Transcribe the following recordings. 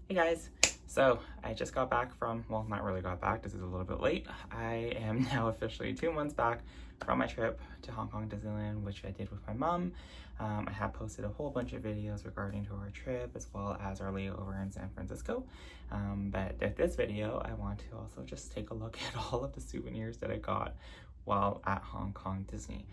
Hey guys, so I just got back from, well, not really got back, this is a little bit late. I am now officially 2 months back from my trip to Hong Kong Disneyland, which I did with my mom. I have posted a whole bunch of videos regarding to our trip as well as our layover in San Francisco. But with this video, I want to also just take a look at all of the souvenirs that I got while at Hong Kong Disney.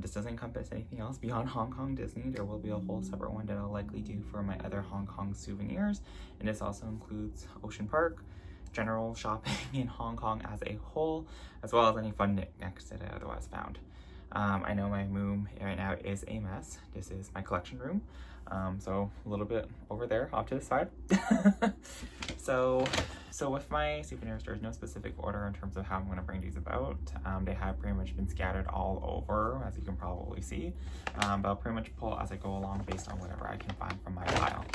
This doesn't encompass anything else beyond Hong Kong Disney. There will be a whole separate one that I'll likely do for my other Hong Kong souvenirs. And this also includes Ocean Park, general shopping in Hong Kong as a whole, as well as any fun knickknacks that I otherwise found. I know my room right now is a mess. This is my collection room. So a little bit over there off to the side. So with my souvenirs, there's no specific order in terms of how I'm going to bring these about. They have pretty much been scattered all over, as you can probably see. But I'll pretty much pull as I go along based on whatever I can find from my pile.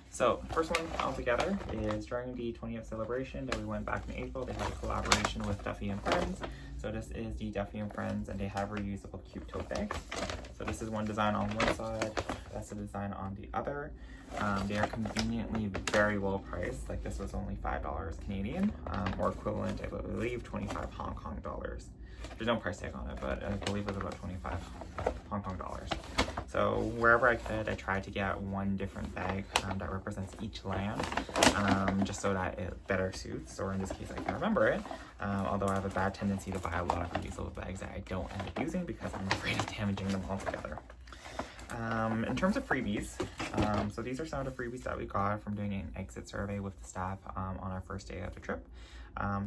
So first one altogether is during the 20th celebration that we went back in April. They had a collaboration with Duffy and Friends. So this is the Duffy and Friends, and they have reusable cute tote bags. So this is one design on one side, that's the design on the other. They are conveniently very well priced. Like this was only $5 Canadian, or equivalent, I believe, 25 Hong Kong dollars. There's no price tag on it, but I believe it was about 25 Hong Kong dollars. So wherever I could, I tried to get one different bag that represents each land, just so that it better suits, or in this case I can remember it, although I have a bad tendency to buy a lot of reusable bags that I don't end up using because I'm afraid of damaging them altogether. In terms of freebies, so these are some of the freebies that we got from doing an exit survey with the staff on our first day of the trip.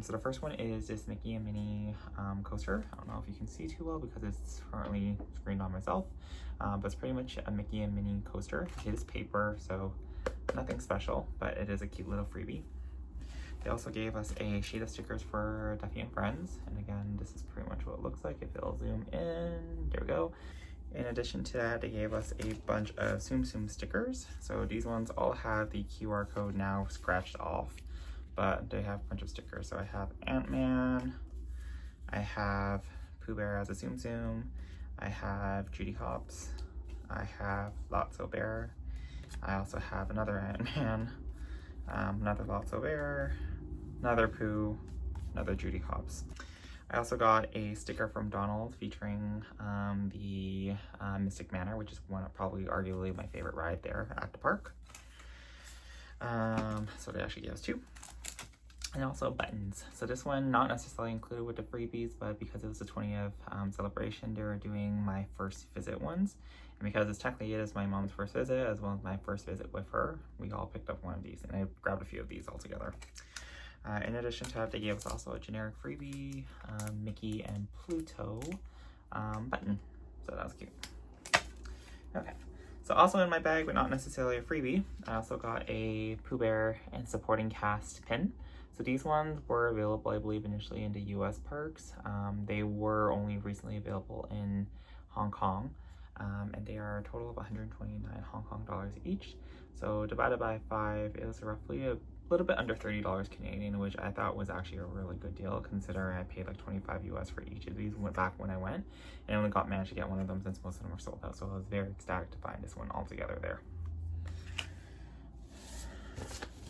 So the first one is this Mickey and Minnie coaster. I don't know if you can see too well because it's currently screened on myself, but it's pretty much a Mickey and Minnie coaster. It is paper, so nothing special, but it is a cute little freebie. They also gave us a sheet of stickers for Duffy and Friends, and again, this is pretty much what it looks like if it'll zoom in. There we go. In addition to that, they gave us a bunch of Tsum Tsum stickers. So these ones all have the QR code now scratched off, but they have a bunch of stickers. So I have Ant-Man, I have Pooh Bear as a Tsum Tsum, I have Judy Hopps, I have Lotso Bear, I also have another Ant-Man, another Lotso Bear, another Pooh, another Judy Hopps. I also got a sticker from Donald featuring the Mystic Manor, which is probably arguably my favorite ride there at the park. So they actually gave us 2. And also buttons. So this one not necessarily included with the freebies, but because it was the 20th celebration, they were doing my first visit ones. And because it's technically it is my mom's first visit as well as my first visit with her, we all picked up one of these, and I grabbed a few of these all together. In addition to that, they gave us also a generic freebie, Mickey and Pluto button. So that was cute. Okay. So also in my bag, but not necessarily a freebie, I also got a Pooh Bear and supporting cast pin. So these ones were available, I believe, initially in the US parks. They were only recently available in Hong Kong, and they are a total of 129 Hong Kong dollars each. So divided by 5 is roughly a little bit under $30 Canadian, which I thought was actually a really good deal considering I paid like 25 US for each of these back when I went, and I only managed to get one of them since most of them were sold out. So I was very ecstatic to find this one all together there.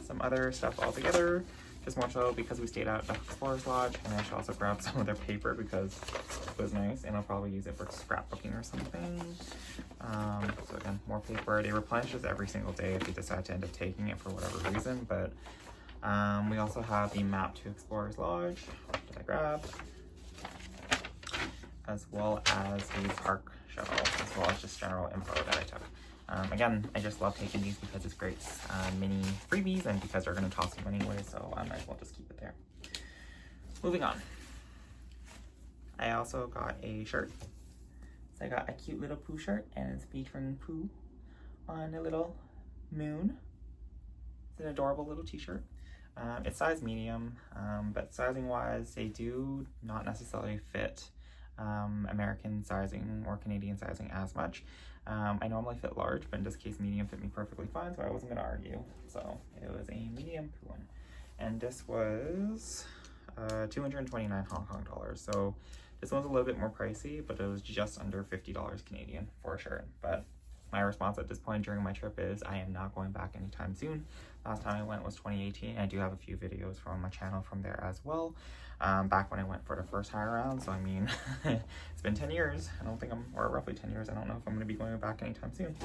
Some other stuff all together, just more so because we stayed out at the Explorers Lodge, and I should also grab some of their paper because it was nice, and I'll probably use it for scrapbooking or something. So again, more paper. They replenish this every single day if you decide to end up taking it for whatever reason, but we also have the map to Explorers Lodge that I grabbed, as well as the park shuttle, as well as just general info that I took. Again, I just love taking these because it's great mini freebies and because they're going to toss them anyway, so I might as well just keep it there. Moving on. I also got a shirt. So I got a cute little Pooh shirt, and it's featuring Pooh on a little moon. It's an adorable little t-shirt. It's size medium, but sizing wise, they do not necessarily fit American sizing or Canadian sizing as much. I normally fit large, but in this case medium fit me perfectly fine, so I wasn't going to argue. So it was a medium Pooh one, and this was 229 Hong Kong dollars. So this one's a little bit more pricey, but it was just under $50 Canadian for a shirt. But my response at this point during my trip is I am not going back anytime soon. Last time I went was 2018. I do have a few videos from my channel from there as well. Back when I went for the first time around. So I mean, it's been 10 years. I don't think or roughly 10 years. I don't know if I'm going to be going back anytime soon.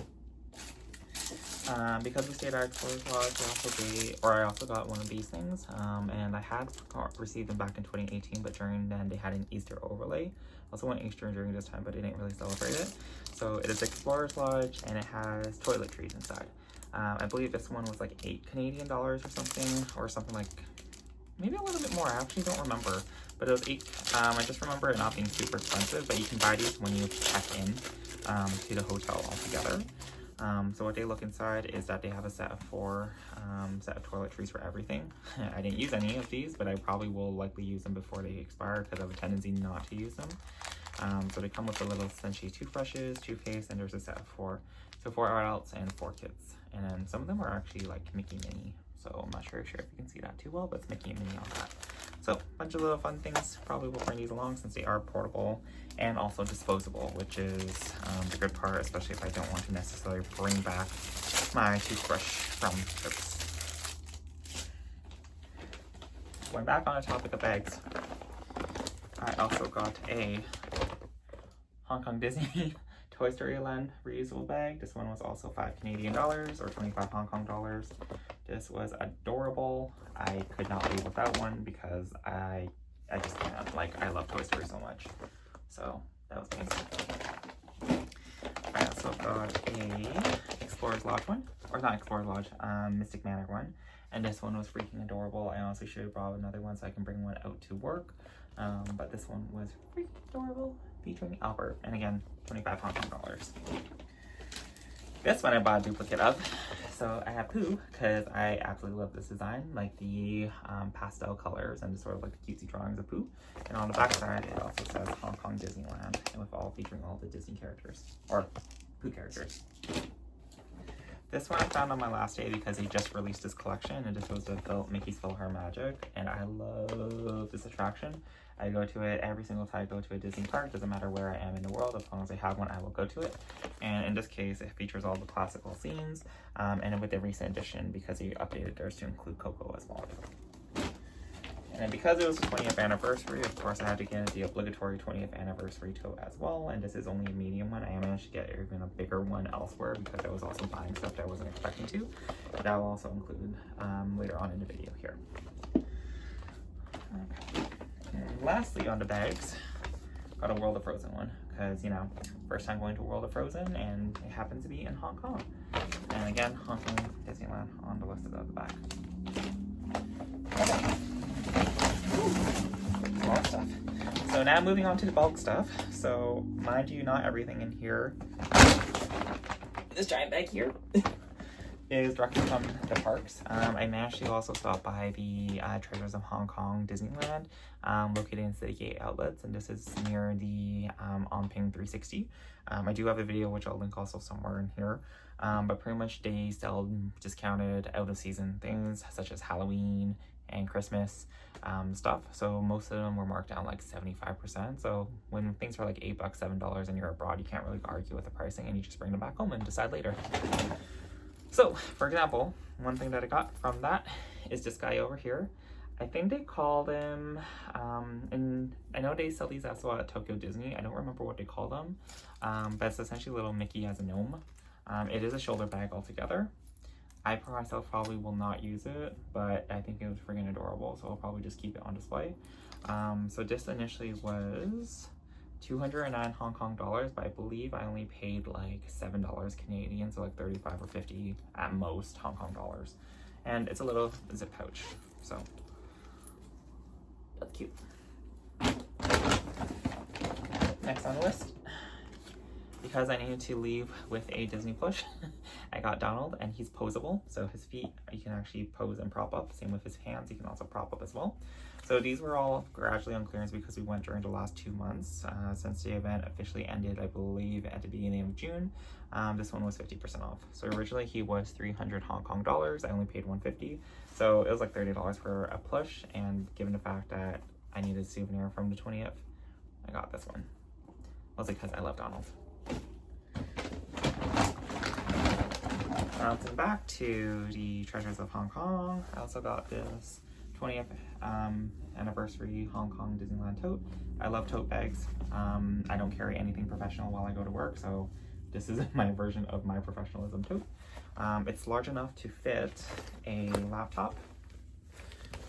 Because we stayed at Explorers Lodge, I also got one of these things, and I had received them back in 2018, but during then they had an Easter overlay. Also went Easter during this time, but they didn't really celebrate it. So it is Explorers Lodge, and it has toiletries inside. I believe this one was like $8 Canadian or something like, maybe a little bit more. I actually don't remember, but it was $8. I just remember it not being super expensive, but you can buy these when you check in to the hotel altogether. So what they look inside is that they have a set of 4 set of toiletries for everything. I didn't use any of these, but I probably will likely use them before they expire because I have a tendency not to use them. So they come with a little essentially toothbrushes, toothpaste, and there's a set of 4. So 4 adults and 4 kids. And then some of them are actually like Mickey Minnie. So I'm not sure if you can see that too well, but it's Mickey and Minnie on that. So a bunch of little fun things. Probably will bring these along since they are portable and also disposable, which is the good part, especially if I don't want to necessarily bring back my toothbrush from trips. Going back on the topic of bags, I also got a Hong Kong Disney Toy Story Land reusable bag. This one was also $5 Canadian or 25 Hong Kong dollars. This was adorable. I could not leave without one because I just can't. Like, I love Toy Story so much. So that was amazing. I also got a Explorers Lodge one, or not Explorers Lodge, Mystic Manor one. And this one was freaking adorable. I honestly should have brought another one so I can bring one out to work. But this one was freaking adorable, featuring Albert. And again, 25 Hong Kong dollars. This one I bought a duplicate of. So I have Pooh, because I absolutely love this design, like the pastel colors and sort of like the cutesy drawings of Pooh. And on the back side, it also says Hong Kong Disneyland, and with featuring all the Disney characters, or Pooh characters. This one I found on my last day because he just released his collection, and this was the Mickey's PhilharMagic, and I love this attraction. I go to it every single time I go to a Disney park. Doesn't matter where I am in the world, as long as I have one, I will go to it. And in this case, it features all the classical scenes, and with the recent edition, because he updated theirs to include Coco as well. And then because it was the 20th anniversary, of course, I had to get the obligatory 20th anniversary tote as well. And this is only a medium one. I managed to get even a bigger one elsewhere because I was also buying stuff that I wasn't expecting to. That will also include later on in the video here. Okay. And lastly, on the bags, got a World of Frozen one because, you know, first time going to World of Frozen, and it happens to be in Hong Kong. And again, Hong Kong Disneyland on the list of the back. Okay. More stuff. So now moving on to the bulk stuff. So mind you, not everything in here, this giant bag here, is directly from the parks. I managed to also stop by the Treasures of Hong Kong Disneyland, located in Citygate outlets, and this is near the Onping 360. I do have a video which I'll link also somewhere in here, but pretty much they sell discounted out of season things such as Halloween and Christmas stuff. So most of them were marked down like 75%. So when things are like $8, $7 and you're abroad, you can't really argue with the pricing, and you just bring them back home and decide later. So, for example, one thing that I got from that is this guy over here. I think they call them, and I know they sell these as well at Tokyo Disney. I don't remember what they call them, but it's essentially little Mickey as a gnome. It is a shoulder bag altogether. I myself probably will not use it, but I think it was freaking adorable, so I'll probably just keep it on display. So this initially was 209 Hong Kong dollars, but I believe I only paid like $7 Canadian, so like 35 or 50 at most Hong Kong dollars. And it's a little zip pouch, so that's cute. Next on the list, because I needed to leave with a Disney plush, I got Donald, and he's posable, so his feet you can actually pose and prop up. Same with his hands, you can also prop up as well. So these were all gradually on clearance because we went during the last 2 months since the event officially ended, I believe, at the beginning of June. This one was 50% off. So originally he was 300 Hong Kong dollars. I only paid 150, so it was like $30 for a plush. And given the fact that I needed a souvenir from the 20th, I got this one. Mostly because I love Donald. bouncing back to the Treasures of Hong Kong, I also got this 20th anniversary Hong Kong Disneyland tote. I love tote bags. I don't carry anything professional while I go to work, so this is my version of my professionalism tote. It's large enough to fit a laptop,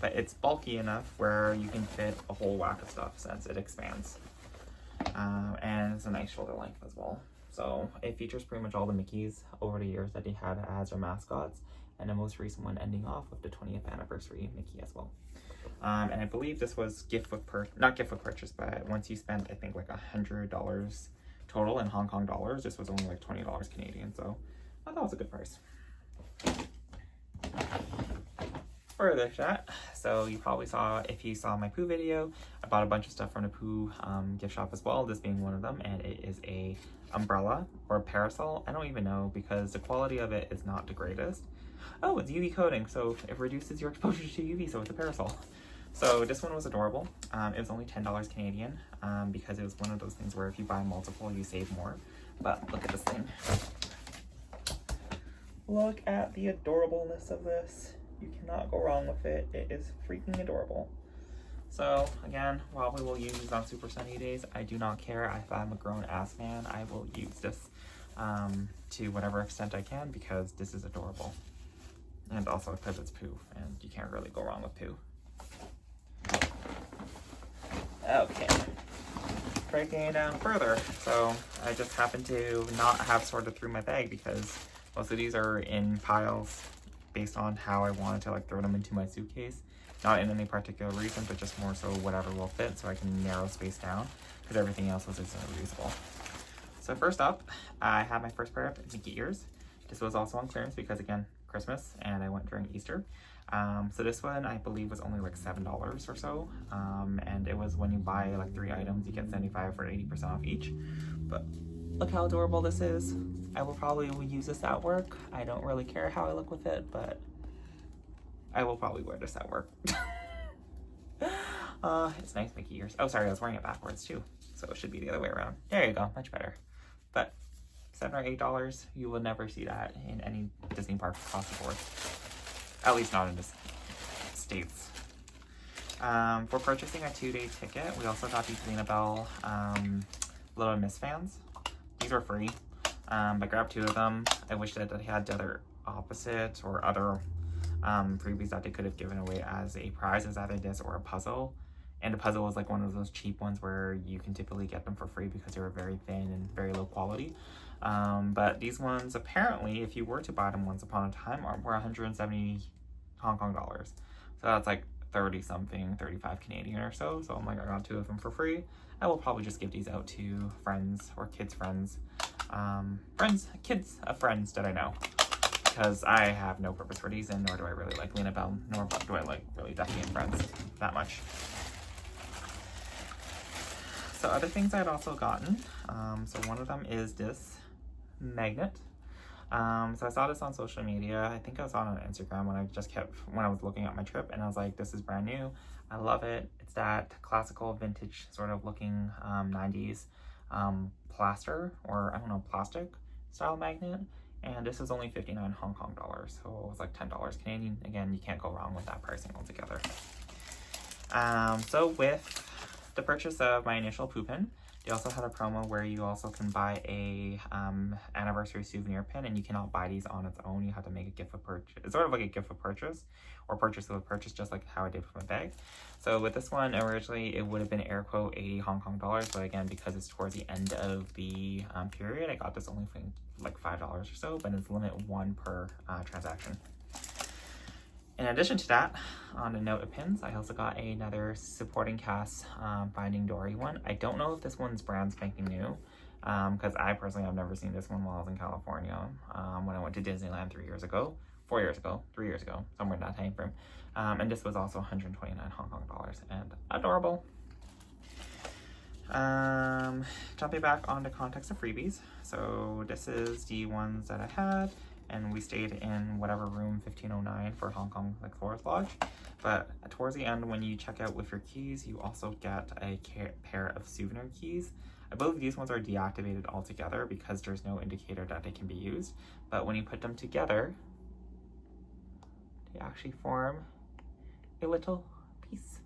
but it's bulky enough where you can fit a whole whack of stuff since it expands. And it's a nice shoulder length as well. So it features pretty much all the Mickeys over the years that they had as their mascots, and the most recent one ending off with the 20th anniversary Mickey as well. And I believe this was not gift book purchase, but once you spent, I think, like $100 total in Hong Kong dollars, this was only like $20 Canadian, so I thought it was a good price. Further chat, so you probably saw, if you saw my Pooh video, I bought a bunch of stuff from the Pooh gift shop as well, this being one of them, and it is a umbrella or a parasol. I don't even know because the quality of it is not the greatest. Oh, it's UV coating, so it reduces your exposure to UV, so it's a parasol. So this one was adorable. It was only $10 Canadian because it was one of those things where if you buy multiple, you save more. But look at this thing. Look at the adorableness of this. You cannot go wrong with it. It is freaking adorable. So again, while we will use these on super sunny days, I do not care. If I'm a grown ass man, I will use this to whatever extent I can because this is adorable. And also because it's Pooh, and you can't really go wrong with Pooh. Okay, breaking it down further. So I just happen to not have sorted through my bag because most of these are in piles based on how I wanted to like throw them into my suitcase. Not in any particular reason, but just more so whatever will fit so I can narrow space down because everything else was instantly reusable. So first up, I have my first pair of Mickey ears. This was also on clearance because again, Christmas, and I went during Easter. So this one I believe was only like $7 or so. And it was when you buy like 3 items, you get 75 or 80% off each. But look how adorable this is. I will probably use this at work. I don't really care how I look with it, but I will probably wear this at work. It's nice Mickey ears. Oh, sorry, I was wearing it backwards too. So it should be the other way around. There you go, much better. But $7 or $8, you will never see that in any Disney park across the board. At least not in the States. For purchasing a 2-day ticket, we also got these Lena Bell Little Miss fans. These were free. I grabbed 2 of them. I wish that they had the other opposite or other freebies that they could have given away as a prize, as either this or a puzzle. And the puzzle was like one of those cheap ones where you can typically get them for free because they were very thin and very low quality. But these ones, apparently, if you were to buy them once upon a time, were 170 Hong Kong dollars. So that's like 30 something, 35 Canadian or so. So I'm like, I got 2 of them for free. I will probably just give these out to friends or kids' friends. Kids of friends that I know. Because I have no purpose for these, and nor do I really like Lena Bell, nor do I like really Duffy and Friends that much. So other things I'd also gotten, so one of them is this magnet. So I saw this on social media. I think I saw it on Instagram when I was looking at my trip, and I was like, this is brand new. I love it. It's that classical vintage sort of looking 90s plaster, or I don't know, plastic style magnet. And this is only 59 Hong Kong dollars, so it was like $10 Canadian. Again, you can't go wrong with that pricing altogether. So with the purchase of my initial Pooh pin, they also had a promo where you also can buy a anniversary souvenir pin, and you cannot buy these on its own. You have to make a gift of purchase. It's sort of like a gift of purchase, or purchase of a purchase, just like how I did with my bag. So with this one, originally it would have been air quote 80 Hong Kong dollars, but again, because it's towards the end of the period, I got this only for like $5 or so, but it's limit 1 per transaction. In addition to that, on the note of pins, I also got another supporting cast Finding Dory one. I don't know if this one's brand spanking new, because I personally have never seen this one while I was in California when I went to Disneyland 3 years ago, somewhere in that time frame. And this was also 129 Hong Kong dollars, and adorable. Jumping back on the context of freebies. So this is the ones that I had, and we stayed in whatever room 1509 for Hong Kong like Forest Lodge. But towards the end, when you check out with your keys, you also get a pair of souvenir keys. I believe these ones are deactivated altogether because there's no indicator that they can be used. But when you put them together, they actually form a little piece.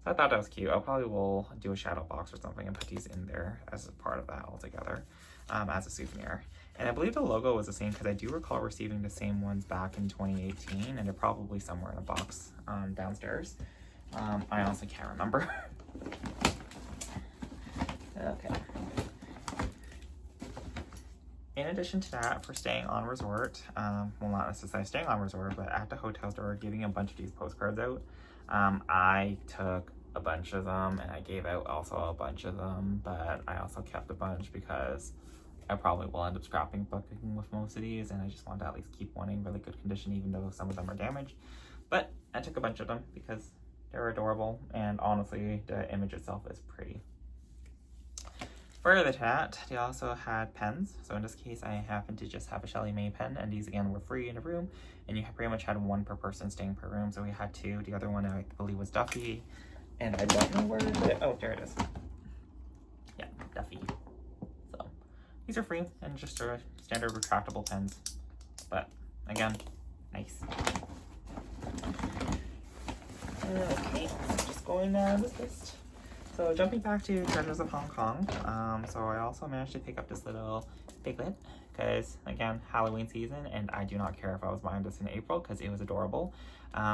So I thought that was cute. I'll probably will do a shadow box or something and put these in there as a part of that altogether, as a souvenir. And I believe the logo was the same because I do recall receiving the same ones back in 2018, and they're probably somewhere in a box downstairs. I honestly can't remember. Okay. In addition to that, for staying on resort, well, not necessarily staying on resort, but at the hotels, they were giving a bunch of these postcards out. I took a bunch of them, and I gave out also a bunch of them, but I also kept a bunch because I probably will end up scrapping booking with most of these, and I just want to at least keep one in really good condition, even though some of them are damaged. But I took a bunch of them because they're adorable, and honestly, the image itself is pretty. Further to that, they also had pens. So in this case, I happened to just have a Shelly May pen, and these again were free in the room, and you pretty much had one per person staying per room. So we had two. The other one I believe was Duffy, and I don't know where it is. Oh, there it is. Yeah, Duffy. So these are free and just sort of standard retractable pens, but again, nice. Okay, so just going down this list. So jumping back to Treasures of Hong Kong, so I also managed to pick up this little piglet because, again, Halloween season, and I do not care if I was buying this in April because it was adorable.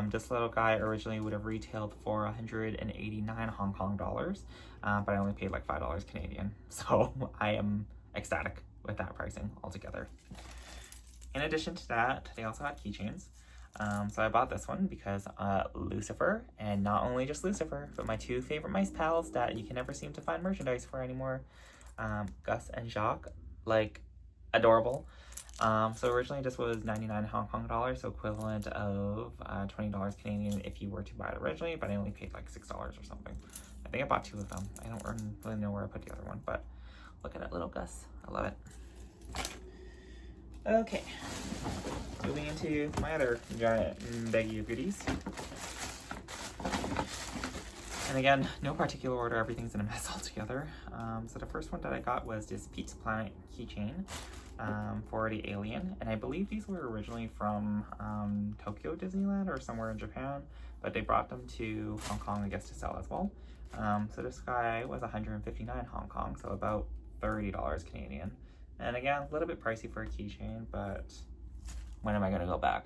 This little guy originally would have retailed for 189 Hong Kong dollars, but I only paid like $5 Canadian, so I am ecstatic with that pricing altogether. In addition to that, they also had keychains. So I bought this one because Lucifer, and not only just Lucifer, but my two favorite mice pals that you can never seem to find merchandise for anymore, Gus and Jacques, like adorable. So originally this was 99 Hong Kong dollars, so equivalent of $20 Canadian if you were to buy it originally, but I only paid like $6 or something. I think I bought two of them. I don't really know where I put the other one, but look at that little Gus. I love it. Okay, moving into my other giant baggie of goodies. And again, no particular order, everything's in a mess altogether. So the first one that I got was this Pizza Planet keychain for the Alien. And I believe these were originally from Tokyo Disneyland or somewhere in Japan, but they brought them to Hong Kong, I guess, to sell as well. So this guy was 159 Hong Kong, so about $30 Canadian. And again, a little bit pricey for a keychain, but when am I going to go back?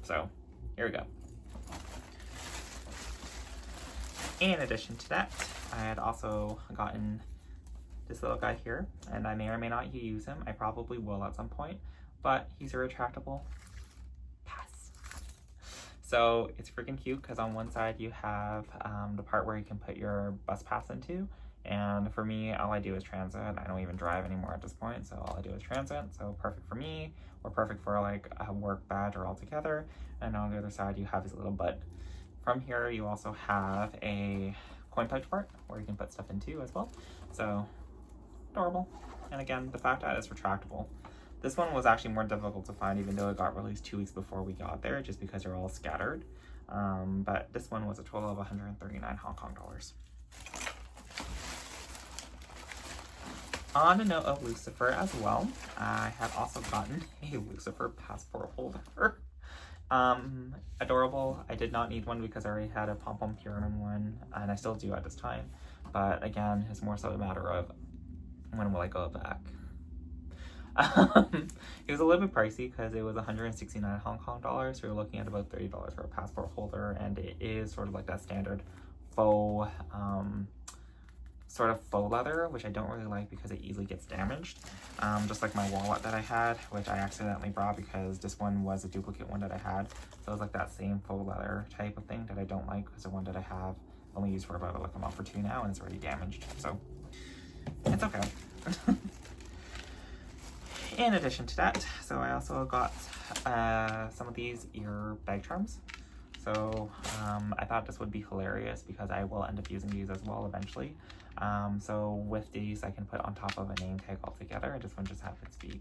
So here we go. In addition to that, I had also gotten this little guy here, and I may or may not use him. I probably will at some point, but he's a retractable pass. So it's freaking cute because on one side you have the part where you can put your bus pass into. And for me, all I do is transit. I don't even drive anymore at this point, so all I do is transit. So perfect for me, or perfect for like a work badge or all together. And on the other side, you have his little butt. From here, you also have a coin pouch part where you can put stuff into as well. So adorable. And again, the fact that it's retractable. This one was actually more difficult to find, even though it got released 2 weeks before we got there, just because they're all scattered. But this one was a total of 139 Hong Kong dollars. On the note of Lucifer as well, I have also gotten a Lucifer passport holder. Adorable. I did not need one because I already had a Pom Pom Purina one, and I still do at this time. But again, it's more so a matter of when will I go back. It was a little bit pricey because it was 169 Hong Kong dollars. So you're looking at about $30 for a passport holder, and it is sort of like that standard faux sort of faux leather, which I don't really like because it easily gets damaged. Just like my wallet that I had, which I accidentally brought because this one was a duplicate one that I had. So it was like that same faux leather type of thing that I don't like because the one that I have only used for about like a month or two now, and it's already damaged. So it's okay. In addition to that, so I also got some of these ear bag charms. So I thought this would be hilarious because I will end up using these as well eventually. So with these, I can put on top of a name tag altogether. This one just happens to be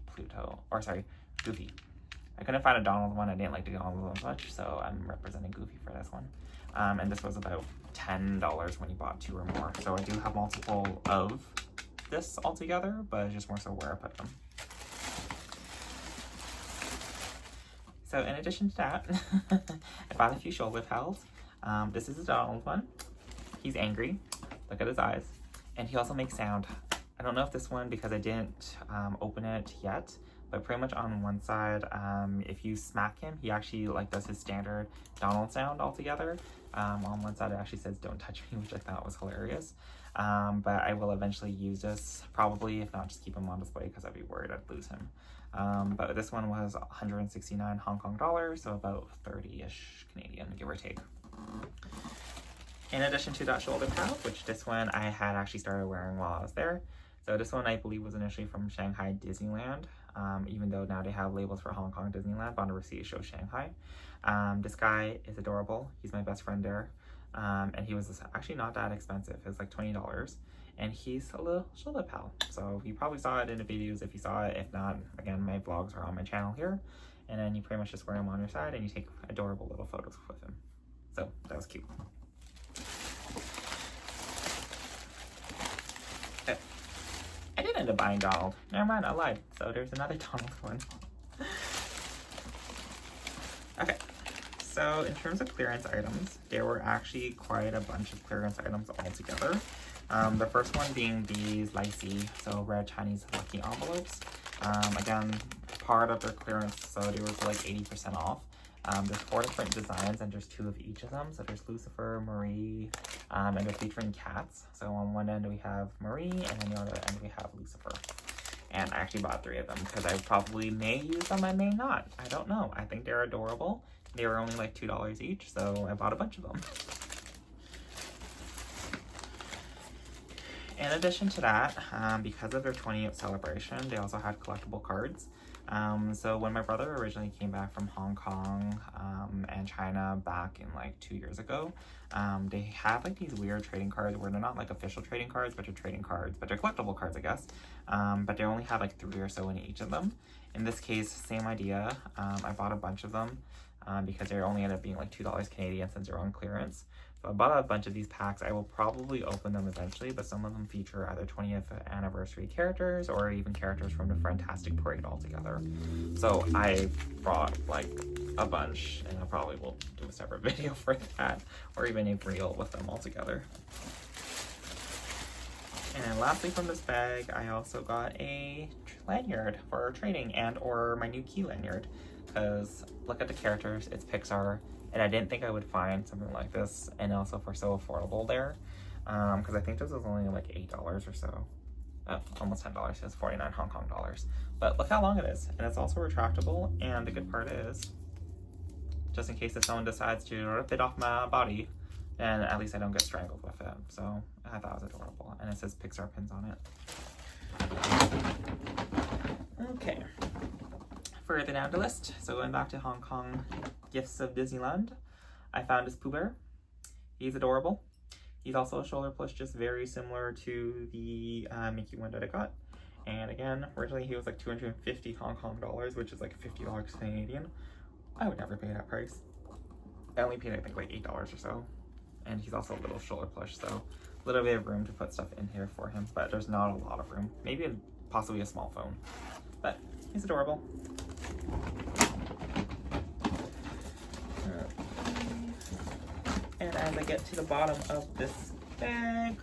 Goofy. I couldn't find a Donald one. I didn't like the Donald one much, so I'm representing Goofy for this one. And this was about $10 when you bought 2 or more. So I do have multiple of this altogether, but it's just more so where I put them. So in addition to that, I bought a few shoulder pads. This is a Donald one. He's angry. Look at his eyes. And he also makes sound. I don't know if this one, because I didn't open it yet, but pretty much on one side, if you smack him, he actually like does his standard Donald sound altogether. On one side it actually says "don't touch me," which I thought was hilarious. But I will eventually use this, probably, if not just keep him on display, because I'd be worried I'd lose him. But this one was 169 Hong Kong dollars, so about 30-ish Canadian, give or take. In addition to that shoulder pad, which this one I had actually started wearing while I was there. So this one I believe was initially from Shanghai Disneyland, even though now they have labels for Hong Kong Disneyland, but on the receipt it shows Shanghai. This guy is adorable. He's my best friend there. And he was actually not that expensive. It was like $20. And he's a little shoulder pal. So you probably saw it in the videos if you saw it. If not, again, my vlogs are on my channel here. And then you pretty much just wear him on your side and you take adorable little photos with him. So that was cute. Okay. I did end up buying Donald. Never mind, I lied. So there's another Donald one. Okay. So in terms of clearance items, there were actually quite a bunch of clearance items altogether. The first one being these Lycee, so red Chinese lucky envelopes. Again, part of their clearance, so they were for like 80% off. There's 4 different designs and there's 2 of each of them. So there's Lucifer, Marie, and they're featuring cats. So on one end we have Marie, and on the other end we have Lucifer. And I actually bought 3 of them because I probably may use them, I may not. I don't know. I think they're adorable. They were only like $2 each, so I bought a bunch of them. In addition to that, because of their 20th celebration, they also had collectible cards. So when my brother originally came back from Hong Kong and China back in like 2 years ago, they have like these weird trading cards where they're not like official trading cards, but they're trading cards, but they're collectible cards, I guess. But they only have like 3 or so in each of them. In this case, same idea. I bought a bunch of them because they only ended up being like $2 Canadian since they're on clearance. So I bought a bunch of these packs. I will probably open them eventually, but some of them feature either 20th anniversary characters or even characters from the Fantastic Parade altogether. So I brought like a bunch, and I probably will do a separate video for that, or even a reel with them all together. And then lastly from this bag, I also got a lanyard for trading and or my new key lanyard, because look at the characters, it's Pixar. And I didn't think I would find something like this, and also for so affordable there, because I think this was only like $8 or so, almost $10. It's 49 Hong Kong dollars. But look how long it is, and it's also retractable. And the good part is, just in case if someone decides to rip it off my body, then at least I don't get strangled with it. So I thought it was adorable, and it says Pixar pins on it. Okay. Further down the list, so going back to Hong Kong gifts of Disneyland, I found this Pooh Bear. He's adorable. He's also a shoulder plush, just very similar to the Mickey one that I got. And again, originally he was like 250 Hong Kong dollars, which is like $50 Canadian. I would never pay that price. I only paid I think like $8 or so. And he's also a little shoulder plush, so a little bit of room to put stuff in here for him, but there's not a lot of room. Maybe possibly a small phone, but he's adorable. And as I get to the bottom of this bag,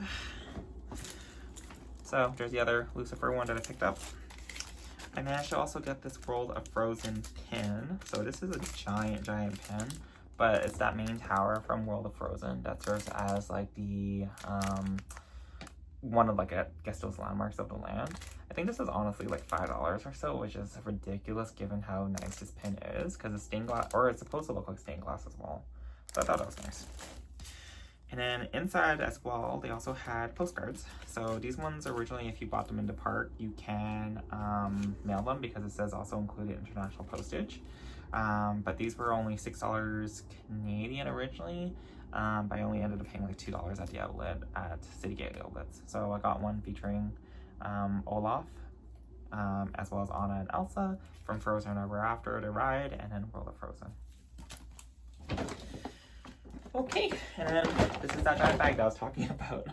so there's the other Lucifer one that I picked up. I managed to also get this World of Frozen pin. So this is a giant pin, but it's that main tower from World of Frozen that serves as like the one of like, I guess those landmarks of the land. I think this is honestly like $5 or so, which is ridiculous given how nice this pin is, because it's stained glass, or it's supposed to look like stained glass as well. So I thought that was nice. And then inside as well, they also had postcards. So these ones originally, if you bought them in the park, you can mail them because it says also included international postage. But these were only $6 Canadian originally. But I only ended up paying like $2 at the outlet at Citygate outlets. So I got one featuring Olaf, as well as Anna and Elsa from Frozen Ever After, the ride, and then World of Frozen. Okay, and then this is that giant bag that I was talking about.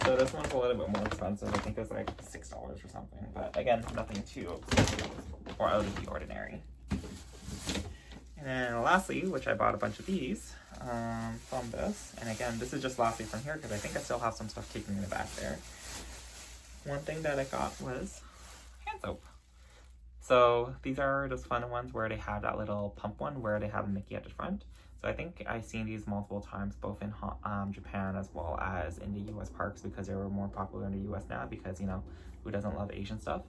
So this one's a little bit more expensive. I think it's like $6 or something. But again, nothing too expensive or out of the ordinary. And then lastly, which I bought a bunch of these from this. And again, this is just lastly from here because I think I still have some stuff kicking in the back there. One thing that I got was hand soap. So these are those fun ones where they have that little pump one where they have a Mickey at the front. So I think I've seen these multiple times, both in Japan as well as in the US parks, because they were more popular in the US now because, you know, who doesn't love Asian stuff?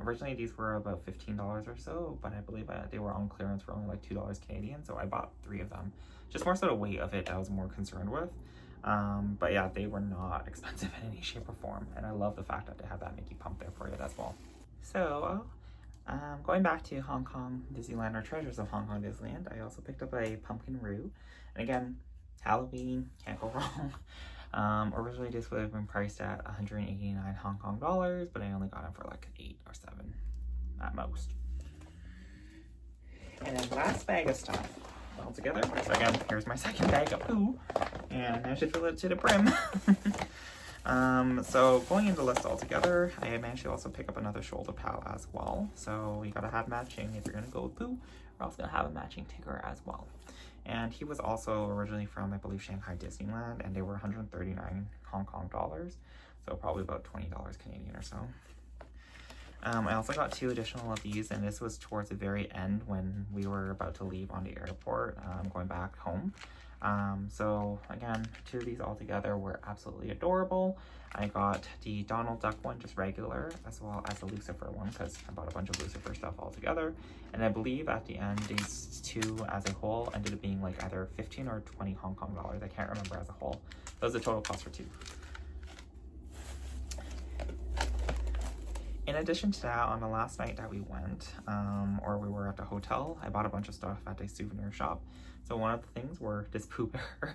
Originally these were about $15 or so, but I believe they were on clearance for only like $2 Canadian. So I bought 3 of them. Just more so the weight of it that I was more concerned with. But yeah, they were not expensive in any shape or form. And I love the fact that they have that Mickey pump there for you as well. So going back to Hong Kong Disneyland, or Treasures of Hong Kong Disneyland, I also picked up a pumpkin roux. And again, Halloween, can't go wrong. Originally this would have been priced at 189 Hong Kong dollars, but I only got them for like 8 or 7 at most. And then last bag of stuff all together. So again, here's my second bag of poo, and I managed to fill it to the brim. So going into the list all together, I managed to also pick up another shoulder pal as well. So you gotta have matching if you're gonna go with poo. We're also gonna have a matching ticker as well. And he was also originally from, I believe, Shanghai Disneyland, and they were 139 Hong Kong dollars, so probably about $20 Canadian or so. I also got 2 additional of these, and this was towards the very end when we were about to leave on the airport, going back home. So again, 2 of these all together were absolutely adorable. I got the Donald Duck one, just regular, as well as the Lucifer one, because I bought a bunch of Lucifer stuff all together. And I believe at the end, these 2 as a whole ended up being like either 15 or 20 Hong Kong dollars. I can't remember as a whole. That was the total cost for 2. In addition to that, on the last night that we went, or we were at the hotel, I bought a bunch of stuff at a souvenir shop. So one of the things were this Pooh Bear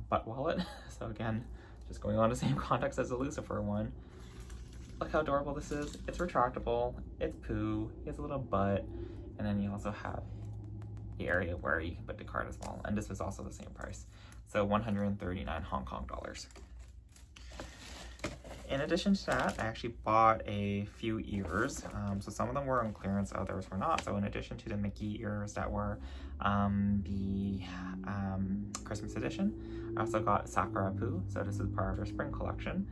butt wallet. So again, just going on the same context as the Lucifer one. Look how adorable this is. It's retractable, it's Pooh, he has a little butt, and then you also have the area where you can put the card as well. And this was also the same price. So 139 Hong Kong dollars. In addition to that, I actually bought a few ears. So some of them were on clearance, others were not. So in addition to the Mickey ears that were the Christmas edition, I also got Sakura Poo. So this is part of their spring collection.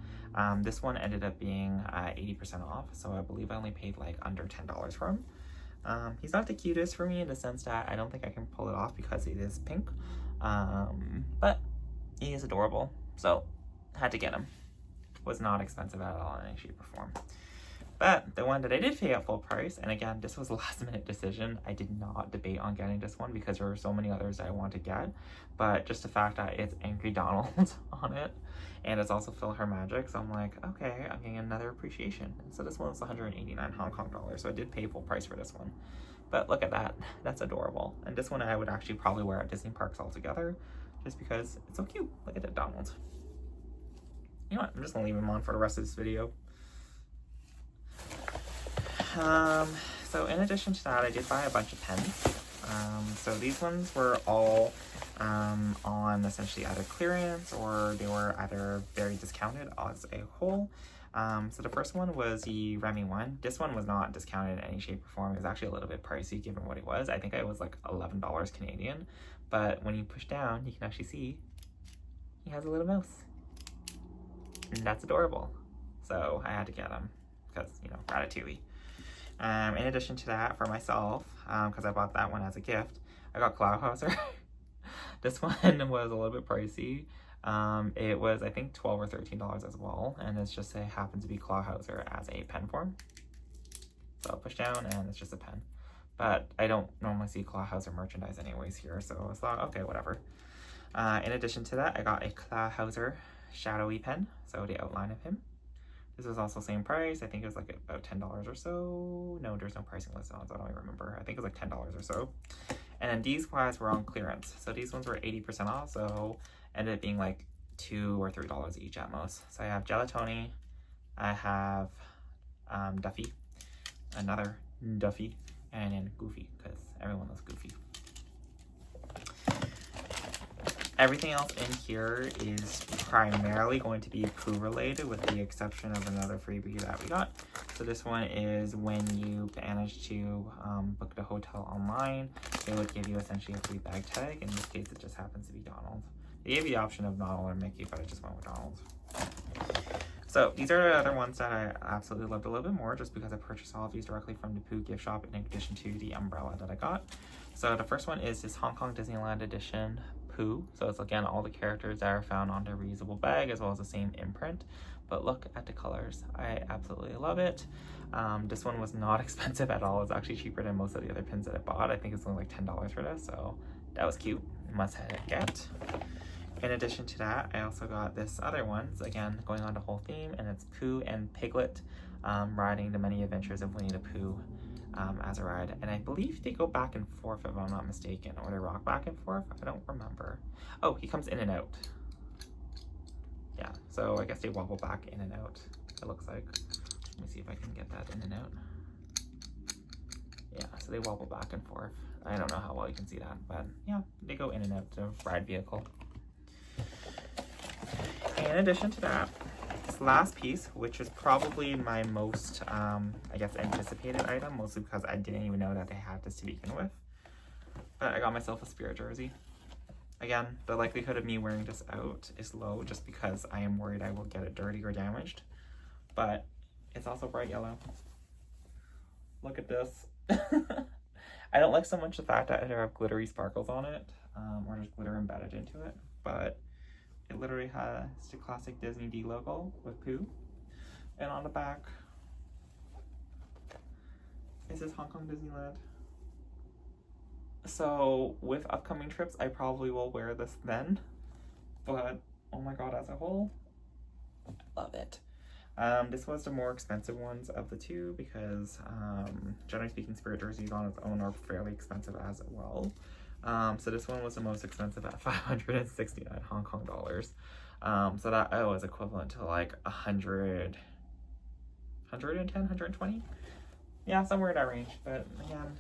This one ended up being 80% off. So I believe I only paid like under $10 for him. He's not the cutest for me in the sense that I don't think I can pull it off because it is pink. But he is adorable. So had to get him. Was not expensive at all in any shape or form. But the one that I did pay at full price, and again, this was a last minute decision. I did not debate on getting this one because there were so many others that I want to get. But just the fact that it's Angry Donald on it, and it's also Fill Her Magic, so I'm like, okay, I'm getting another appreciation. And so this one was 189 Hong Kong dollars, so I did pay full price for this one. But look at that, that's adorable. And this one I would actually probably wear at Disney parks altogether, just because it's so cute. Look at that Donald. You know what, I'm just gonna leave him on for the rest of this video. So in addition to that, I did buy a bunch of pens. So these ones were all on essentially either clearance or they were either very discounted as a whole. So the first one was the Remy one. This one was not discounted in any shape or form. It was actually a little bit pricey given what it was. I think it was like $11 Canadian. But when you push down, you can actually see he has a little mouse. And that's adorable. So I had to get them because, you know, Ratatouille. In addition to that, for myself, because I bought that one as a gift, I got Clawhauser. This one was a little bit pricey. It was, I think, $12 or $13 as well. And it's just, it happens to be Clawhauser as a pen form. So I'll push down and it's just a pen. But I don't normally see Clawhauser merchandise anyways here. So I thought, okay, whatever. In addition to that, I got a Clawhauser shadowy pen, so the outline of him. This was also same price. I think it was like about $10 or so. No, there's no pricing list on it, so I don't even remember. I think it was like $10 or so. And then these guys were on clearance. So these ones were 80% off, so ended up being like $2 or $3 each at most. So I have Gelatoni, I have Duffy, another Duffy, and then Goofy, because everyone loves Goofy. Everything else in here is primarily going to be Pooh related, with the exception of another freebie that we got. So this one is when you manage to book the hotel online, they would give you essentially a free bag tag. In this case, it just happens to be Donald. They gave you the option of Donald or Mickey, but I just went with Donald. So these are the other ones that I absolutely loved a little bit more, just because I purchased all of these directly from the Pooh gift shop in addition to the umbrella that I got. So the first one is this Hong Kong Disneyland edition Pooh. So it's again all the characters that are found on the reusable bag, as well as the same imprint. But look at the colors. I absolutely love it. This one was not expensive at all. It's actually cheaper than most of the other pins that I bought. I think it's only like $10 for this, so that was cute. Must get. In addition to that, I also got this other one. It's again going on the whole theme, and it's Pooh and Piglet riding the many adventures of Winnie the Pooh as a ride. And I believe they go back and forth, if I'm not mistaken, or they rock back and forth. I don't remember. Oh, he comes in and out. Yeah, so I guess they wobble back in and out, it looks like. Let me see if I can get that in and out. Yeah, so they wobble back and forth. I don't know how well you can see that, but yeah, they go in and out the ride vehicle. In addition to that, this last piece, which is probably my most, I guess, anticipated item, mostly because I didn't even know that they had this to begin with. But I got myself a Spirit jersey. Again, the likelihood of me wearing this out is low, just because I am worried I will get it dirty or damaged. But it's also bright yellow. Look at this. I don't like so much the fact that there have glittery sparkles on it, or there's glitter embedded into it, but it literally has the classic Disney D logo with Pooh. And on the back, it says Hong Kong Disneyland. So with upcoming trips, I probably will wear this then. But, oh my god, as a whole, I love it. This was the more expensive ones of the two because, generally speaking, Spirit jerseys on its own are fairly expensive as well. So this one was the most expensive at 569 Hong Kong dollars. So that was equivalent to like 110, 120? Yeah, somewhere in that range. But again,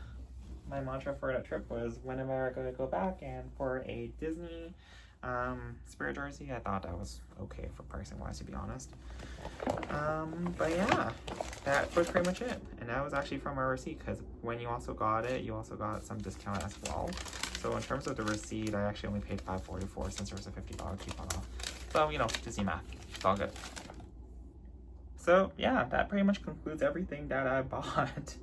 my mantra for that trip was, when am I going to go back? And for a Disney Spirit jersey, I thought that was okay for pricing wise, to be honest. But yeah, that was pretty much it. And that was actually from our receipt, because when you also got it, you also got some discount as well. So in terms of the receipt, I actually only paid $5.44 since there was a $50 coupon off. So, you know, Disney math, it's all good. So yeah, that pretty much concludes everything that I bought.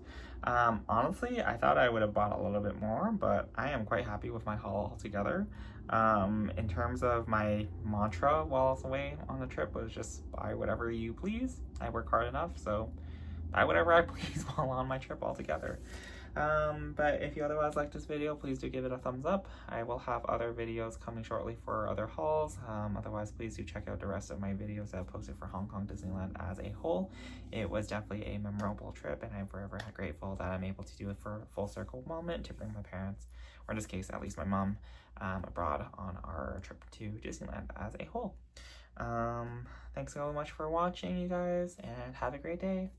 Honestly, I thought I would have bought a little bit more, but I am quite happy with my haul altogether. In terms of my mantra while I was away on the trip was just buy whatever you please. I work hard enough, so buy whatever I please while on my trip altogether. But if you otherwise like this video, please do give it a thumbs up. I will have other videos coming shortly for other hauls. Otherwise, please do check out the rest of my videos that I've posted for Hong Kong Disneyland as a whole. It was definitely a memorable trip, and I'm forever grateful that I'm able to do it for a full circle moment to bring my parents, or in this case, at least my mom, abroad on our trip to Disneyland as a whole. Thanks so much for watching, you guys, and have a great day.